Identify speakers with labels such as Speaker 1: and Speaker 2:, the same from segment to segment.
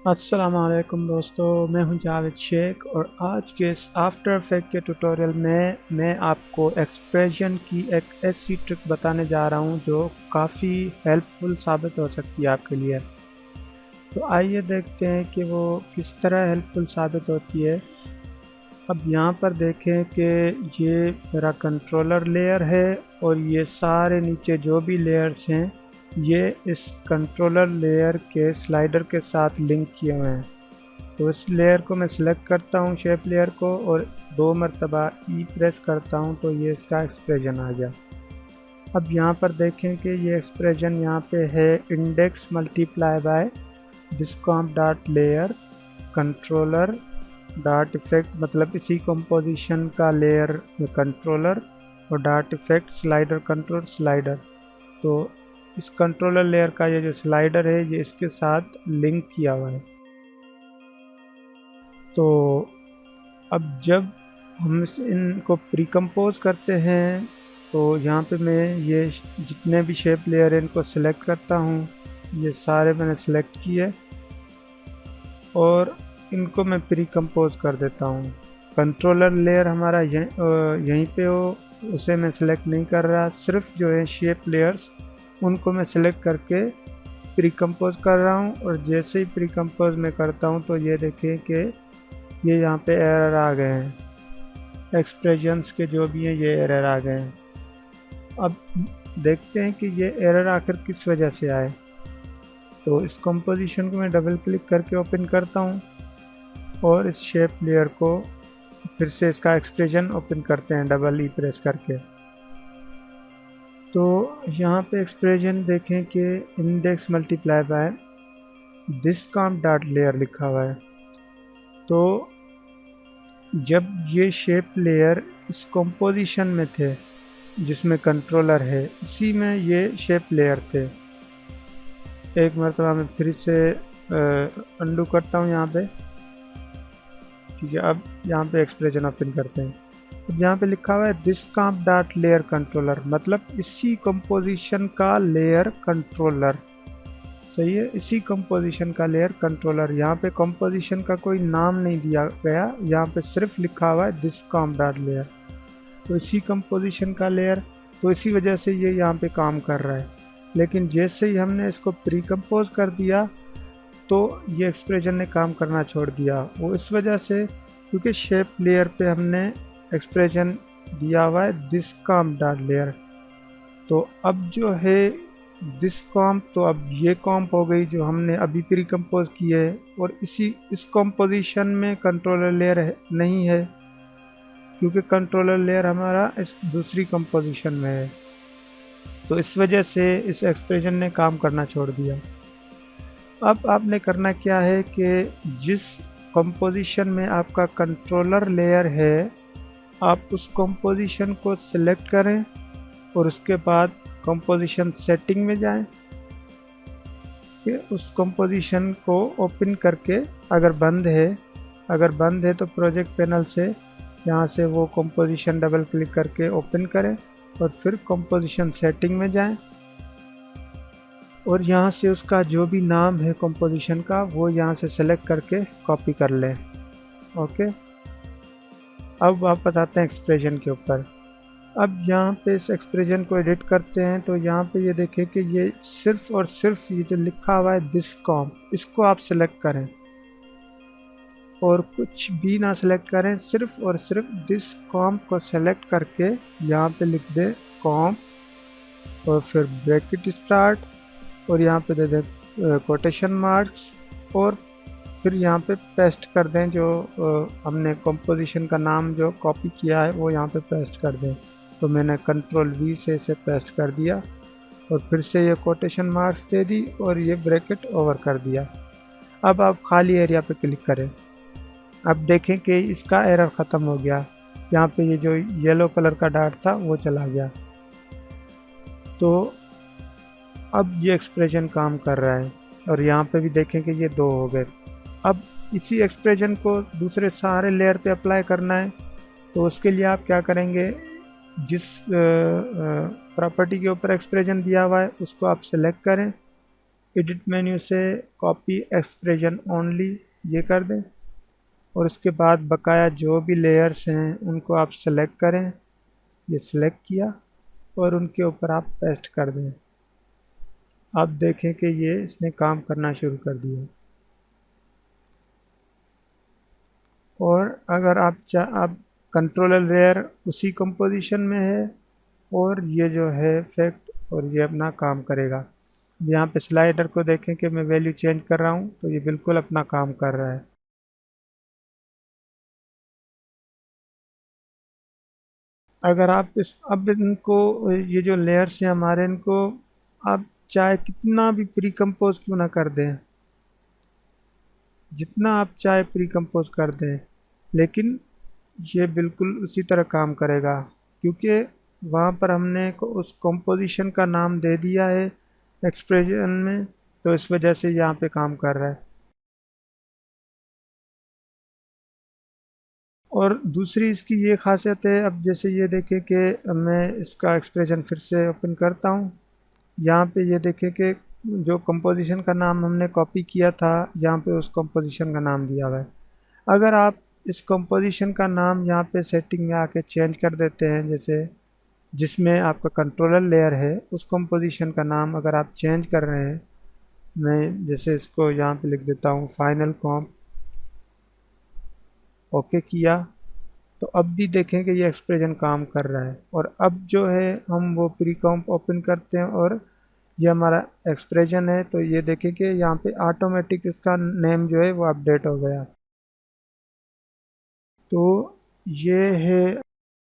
Speaker 1: अस्सलाmu अलैकुम दोस्तों, मैं हूं जावेद शेख और आज के इस आफ्टर इफेक्ट के ट्यूटोरियल में मैं आपको एक्सप्रेशन की एक ऐसी ट्रिक बताने जा रहा हूं जो काफ़ी हेल्पफुल साबित हो सकती है आपके लिए। तो आइए देखते हैं कि वो किस तरह हेल्पफुल साबित होती है। अब यहाँ पर देखें कि ये मेरा कंट्रोलर लेयर है और ये सारे नीचे जो भी लेयर्स हैं ये इस कंट्रोलर लेयर के स्लाइडर के साथ लिंक किए हुए हैं। तो इस लेयर को मैं सिलेक्ट करता हूँ, शेप लेयर को, और 2 मरतबा ई प्रेस करता हूँ तो ये इसका एक्सप्रेशन आ गया। अब यहाँ पर देखें कि ये एक्सप्रेशन यहाँ पे है index multiply by this comp dot layer controller dot effect, मतलब इसी कंपोजिशन का लेयर में कंट्रोलर और dot effect slider control slider. तो इस कंट्रोलर लेयर का ये जो स्लाइडर है ये इसके साथ लिंक किया हुआ है। तो अब जब हम इनको प्रीकम्पोज करते हैं तो यहाँ पे मैं ये जितने भी शेप लेयर हैं इनको सिलेक्ट करता हूँ। ये सारे मैंने सिलेक्ट किए और इनको मैं प्रीकम्पोज कर देता हूँ। कंट्रोलर लेयर हमारा यहीं पे हो, उसे मैं सिलेक्ट नहीं कर रहा, सिर्फ जो है शेप लेयर्स उनको मैं सिलेक्ट करके प्रीकम्पोज कर रहा हूँ। और जैसे ही प्रीकम्पोज में करता हूँ तो ये देखें कि ये यहाँ पे एरर आ गए हैं, एक्सप्रेशंस के जो भी हैं ये एरर आ गए हैं। अब देखते हैं कि ये एरर आखिर किस वजह से आए। तो इस कंपोजिशन को मैं डबल क्लिक करके ओपन करता हूँ और इस शेप लेयर को फिर से इसका एक्सप्रेशन ओपन करते हैं डबल ई प्रेस करके। तो यहाँ पे एक्सप्रेशन देखें कि index multiply by this comp dot layer लिखा हुआ है। तो जब ये शेप लेयर इस कंपोजिशन में थे जिसमें कंट्रोलर है, इसी में ये शेप लेयर थे। एक मरतबा मैं फिर से अंडू करता हूँ यहाँ पे, ठीक है। अब यहाँ पे एक्सप्रेशन ओपन करते हैं। अब यहाँ पे लिखा हुआ है डिस्कॉम्प डॉट लेयर कंट्रोलर, मतलब इसी कंपोजिशन का लेयर कंट्रोलर। सही है, इसी कंपोजिशन का लेयर कंट्रोलर। यहाँ पे कंपोजिशन का कोई नाम नहीं दिया गया, यहाँ पे सिर्फ लिखा हुआ है डिस्कॉम्प डॉट लेयर। तो इसी कंपोजिशन का लेयर, तो इसी वजह से ये यहाँ पे काम कर रहा है। लेकिन जैसे ही हमने इसको प्रीकम्पोज कर दिया तो ये एक्सप्रेशन ने काम करना छोड़ दिया। वो इस वजह से क्योंकि शेप लेयर पे हमने एक्सप्रेशन दिया हुआ है डिस्कॉम्प डॉट लेयर। तो अब जो है डिस्कॉम्प, तो अब ये कॉम्प हो गई जो हमने अभी प्रीकम्पोज की है, और इस कंपोजिशन में कंट्रोलर लेयर नहीं है क्योंकि कंट्रोलर लेयर हमारा इस दूसरी कंपोजिशन में है। तो इस वजह से इस एक्सप्रेशन ने काम करना छोड़ दिया। अब आपने करना क्या है कि जिस कंपोजिशन में आपका कंट्रोलर लेयर है आप उस कंपोजिशन को सिलेक्ट करें और उसके बाद कंपोजिशन सेटिंग में जाएं। उस कंपोजिशन को ओपन करके अगर बंद है तो प्रोजेक्ट पैनल से यहाँ से वो कंपोजिशन डबल क्लिक करके ओपन करें और फिर कंपोजिशन सेटिंग में जाएं और यहाँ से उसका जो भी नाम है कंपोजिशन का वो यहाँ से सेलेक्ट करके कॉपी कर लें। ओके, अब वापस आते हैं एक्सप्रेशन के ऊपर। अब यहाँ पे इस एक्सप्रेशन को एडिट करते हैं तो यहाँ पे ये देखें कि ये सिर्फ और सिर्फ ये जो लिखा हुआ है डिस्कॉम्प, इसको आप सेलेक्ट करें और कुछ भी ना सेलेक्ट करें, सिर्फ और सिर्फ डिस्कॉम्प को सेलेक्ट करके यहाँ पे लिख दे कॉम्प और फिर ब्रैकेट स्टार्ट और यहाँ पे दे दें कोटेशन मार्क्स और फिर यहाँ पे पेस्ट कर दें जो हमने कंपोजिशन का नाम जो कॉपी किया है वो यहाँ पे पेस्ट कर दें। तो मैंने कंट्रोल वी से इसे पेस्ट कर दिया और फिर से ये कोटेशन मार्क्स दे दी और ये ब्रैकेट ओवर कर दिया। अब आप खाली एरिया पे क्लिक करें। अब देखें कि इसका एरर ख़त्म हो गया, यहाँ पे ये जो येलो कलर का डॉट था वो चला गया। तो अब ये एक्सप्रेशन काम कर रहा है और यहाँ पे भी देखें कि ये 2 हो गए। अब इसी एक्सप्रेशन को दूसरे सारे लेयर पे अप्लाई करना है तो उसके लिए आप क्या करेंगे, जिस प्रॉपर्टी के ऊपर एक्सप्रेशन दिया हुआ है उसको आप सेलेक्ट करें, एडिट मेन्यू से कॉपी एक्सप्रेशन ओनली ये कर दें और उसके बाद बकाया जो भी लेयर्स हैं उनको आप सेलेक्ट करें। ये सिलेक्ट किया और उनके ऊपर आप पेस्ट कर दें। आप देखें कि ये इसने काम करना शुरू कर दिया। और अगर आप कंट्रोलर लेयर उसी कंपोजिशन में है और ये जो है इफेक्ट और ये अपना काम करेगा। यहाँ पे स्लाइडर को देखें कि मैं वैल्यू चेंज कर रहा हूँ तो ये बिल्कुल अपना काम कर रहा है। अगर आप अब इनको ये जो लेयर्स हैं हमारे, इनको आप चाहे कितना भी प्री कंपोज क्यों ना कर दें, जितना आप चाहे प्री कंपोज कर दें, लेकिन ये बिल्कुल उसी तरह काम करेगा क्योंकि वहाँ पर हमने उस कंपोजिशन का नाम दे दिया है एक्सप्रेशन में, तो इस वजह से यहाँ पे काम कर रहा है। और दूसरी इसकी ये खासियत है, अब जैसे ये देखें कि मैं इसका एक्सप्रेशन फिर से ओपन करता हूँ। यहाँ पे ये देखें कि जो कंपोजिशन का नाम हमने कॉपी किया था यहाँ पे उस कंपोजिशन का नाम दिया हुआ है। अगर आप इस कंपोजिशन का नाम यहाँ पे सेटिंग में आके चेंज कर देते हैं, जैसे जिसमें आपका कंट्रोलर लेयर है उस कंपोजिशन का नाम अगर आप चेंज कर रहे हैं, मैं जैसे इसको यहाँ पे लिख देता हूँ फाइनल कॉम्प, ओके किया, तो अब भी देखें कि ये एक्सप्रेशन काम कर रहा है। और अब जो है हम वो प्री कॉम्प ओपन करते हैं और ये हमारा एक्सप्रेशन है, तो ये देखें कि यहाँ पे ऑटोमेटिक इसका नेम जो है वो अपडेट हो गया। तो ये है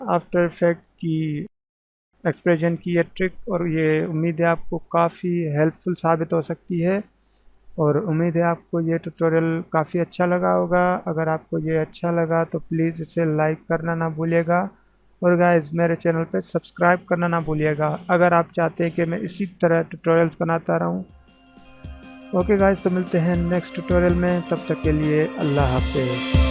Speaker 1: आफ्टर इफेक्ट की एक्सप्रेशन की ये ट्रिक, और ये उम्मीद है आपको काफ़ी हेल्पफुल साबित हो सकती है। और उम्मीद है आपको ये ट्यूटोरियल काफ़ी अच्छा लगा होगा। अगर आपको ये अच्छा लगा तो प्लीज़ इसे लाइक करना ना भूलिएगा और गाइस मेरे चैनल पे सब्सक्राइब करना ना भूलिएगा अगर आप चाहते हैं कि मैं इसी तरह ट्यूटोरियल्स बनाता रहूं। ओके गाइस, तो मिलते हैं नेक्स्ट ट्यूटोरियल में, तब तक के लिए अल्लाह हाफिज़।